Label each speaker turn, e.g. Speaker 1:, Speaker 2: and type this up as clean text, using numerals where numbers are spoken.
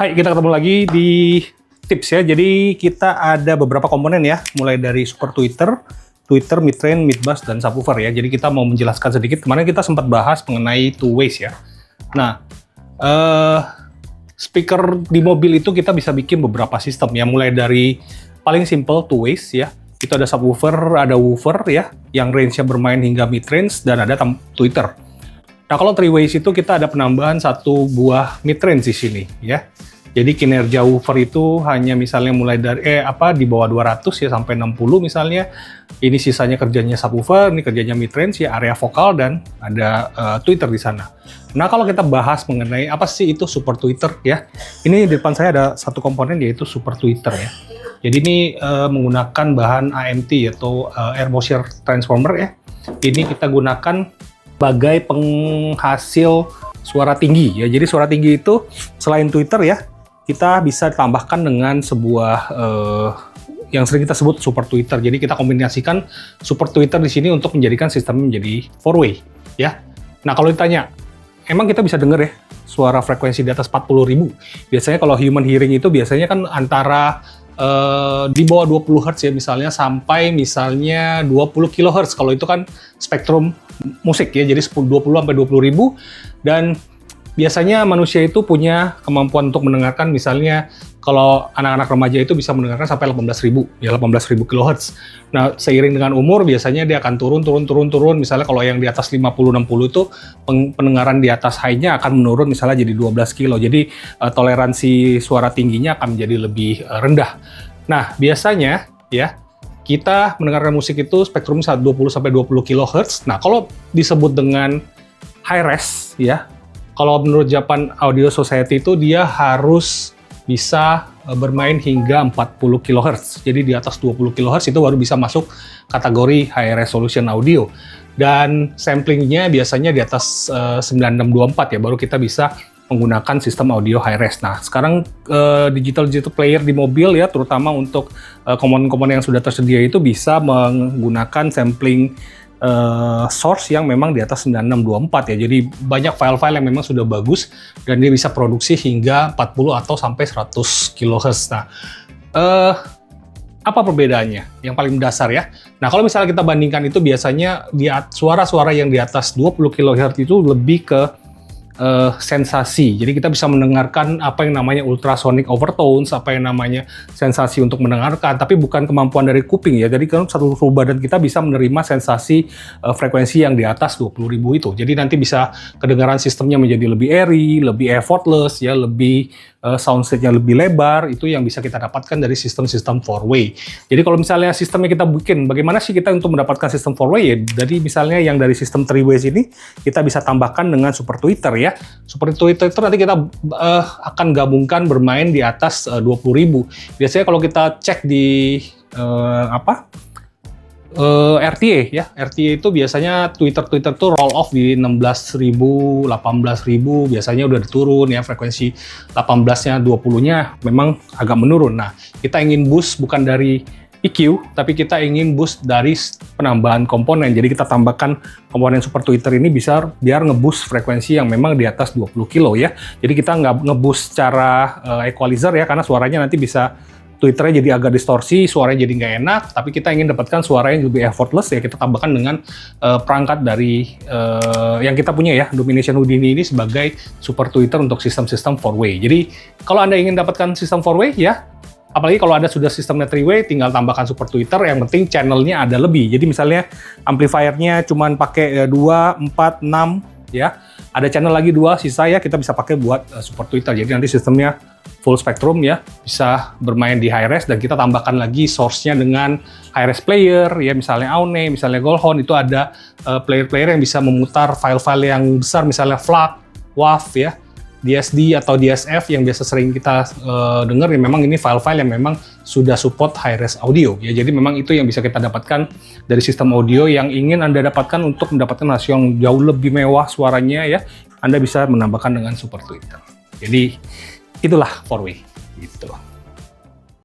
Speaker 1: Hai, kita ketemu lagi di tips ya. Jadi kita ada beberapa komponen ya, mulai dari super tweeter, midrange, midbass, dan subwoofer ya. Jadi kita mau menjelaskan sedikit. Kemarin kita sempat bahas mengenai two ways ya. Nah, speaker di mobil itu kita bisa bikin beberapa sistem ya, mulai dari paling simple two ways ya. Itu ada subwoofer, ada woofer ya, yang range-nya bermain hingga midrange, dan ada tweeter. Nah, kalau three ways itu kita ada penambahan satu buah midrange di sini ya. Jadi kinerja woofer itu hanya misalnya mulai dari di bawah 200 ya sampai 60 misalnya. Ini sisanya kerjanya subwoofer, ini kerjanya midrange ya, area vokal, dan ada tweeter di sana. Nah, kalau kita bahas mengenai apa sih itu super tweeter ya. Ini di depan saya ada satu komponen yaitu super tweeter ya. Jadi ini menggunakan bahan AMT atau air moisture transformer ya. Ini kita gunakan sebagai penghasil suara tinggi ya. Jadi suara tinggi itu selain tweeter ya, kita bisa tambahkan dengan sebuah yang sering kita sebut super tweeter. Jadi kita kombinasikan super tweeter di sini untuk menjadikan sistem menjadi four way ya. Nah, kalau ditanya, emang kita bisa dengar ya suara frekuensi di atas 40.000? Biasanya kalau human hearing itu biasanya kan antara di bawah 20 Hz ya misalnya, sampai misalnya 20 kHz kalau itu kan spektrum musik ya, jadi 20 sampai 20.000. Dan biasanya manusia itu punya kemampuan untuk mendengarkan, misalnya kalau anak-anak remaja itu bisa mendengarkan sampai 18.000 ya, 18.000 kHz. Nah, seiring dengan umur biasanya dia akan turun. Misalnya kalau yang di atas 50-60 itu pendengaran di atas high-nya akan menurun misalnya jadi 12 kilo. Jadi toleransi suara tingginya akan menjadi lebih rendah. Nah, biasanya ya kita mendengarkan musik itu spektrum 20 sampai 20 kHz. Nah, kalau disebut dengan high res ya, kalau menurut Japan Audio Society itu dia harus bisa bermain hingga 40 kHz. Jadi di atas 20 kHz itu baru bisa masuk kategori high resolution audio. Dan samplingnya biasanya di atas 9624 ya, baru kita bisa menggunakan sistem audio high res. Nah, sekarang digital player di mobil ya, terutama untuk komponen-komponen yang sudah tersedia itu bisa menggunakan sampling source yang memang di atas 9624 ya. Jadi banyak file-file yang memang sudah bagus dan dia bisa produksi hingga 40 atau sampai 100 kHz. Nah, apa perbedaannya? Yang paling dasar ya. Nah, kalau misalnya kita bandingkan itu biasanya suara-suara yang di atas 20 kHz itu lebih ke sensasi. Jadi kita bisa mendengarkan apa yang namanya ultrasonic overtones, apa yang namanya sensasi untuk mendengarkan, tapi bukan kemampuan dari kuping ya. Jadi kan satu badan kita bisa menerima sensasi frekuensi yang di atas 20.000 itu. Jadi nanti bisa kedengaran sistemnya menjadi lebih airy, lebih effortless ya, lebih soundstage-nya lebih lebar. Itu yang bisa kita dapatkan dari sistem-sistem four way. Jadi kalau misalnya sistemnya kita bikin, bagaimana sih kita untuk mendapatkan sistem four way ya? Jadi misalnya yang dari sistem three ways ini kita bisa tambahkan dengan super tweeter ya. Super tweeter itu nanti kita akan gabungkan bermain di atas 20.000. Biasanya kalau kita cek di RTA ya, RTA itu biasanya Twitter tuh roll off di 16.000, 18.000, biasanya udah turun ya, frekuensi 18-nya, 20-nya memang agak menurun. Nah, kita ingin boost bukan dari EQ, tapi kita ingin boost dari penambahan komponen. Jadi kita tambahkan komponen super tweeter ini bisa biar ngeboost frekuensi yang memang di atas 20 kilo ya. Jadi kita nggak ngeboost secara equalizer ya, karena suaranya nanti bisa tweeternya jadi agak distorsi, suaranya jadi nggak enak, tapi kita ingin dapatkan suara yang lebih effortless ya, kita tambahkan dengan perangkat dari yang kita punya ya, Domination Houdini ini sebagai super tweeter untuk sistem-sistem four way. Jadi kalau Anda ingin dapatkan sistem four way ya, apalagi kalau ada sudah sistemnya three way, tinggal tambahkan super tweeter, yang penting channelnya ada lebih. Jadi misalnya amplifiernya cuman pakai 2, 4, 6 ya, ada channel lagi 2 sisa ya, kita bisa pakai buat super tweeter. Jadi nanti sistemnya full spectrum ya, bisa bermain di high res, dan kita tambahkan lagi source-nya dengan high res player ya, misalnya Aune, misalnya Goldhorn, itu ada player-player yang bisa memutar file-file yang besar, misalnya FLAC, WAV ya, DSD atau DSF yang biasa sering kita dengar ya, memang ini file-file yang memang sudah support high-res audio ya. Jadi memang itu yang bisa kita dapatkan dari sistem audio yang ingin Anda dapatkan untuk mendapatkan hasil yang jauh lebih mewah suaranya ya. Anda bisa menambahkan dengan super tweeter. Jadi itulah four way gitu.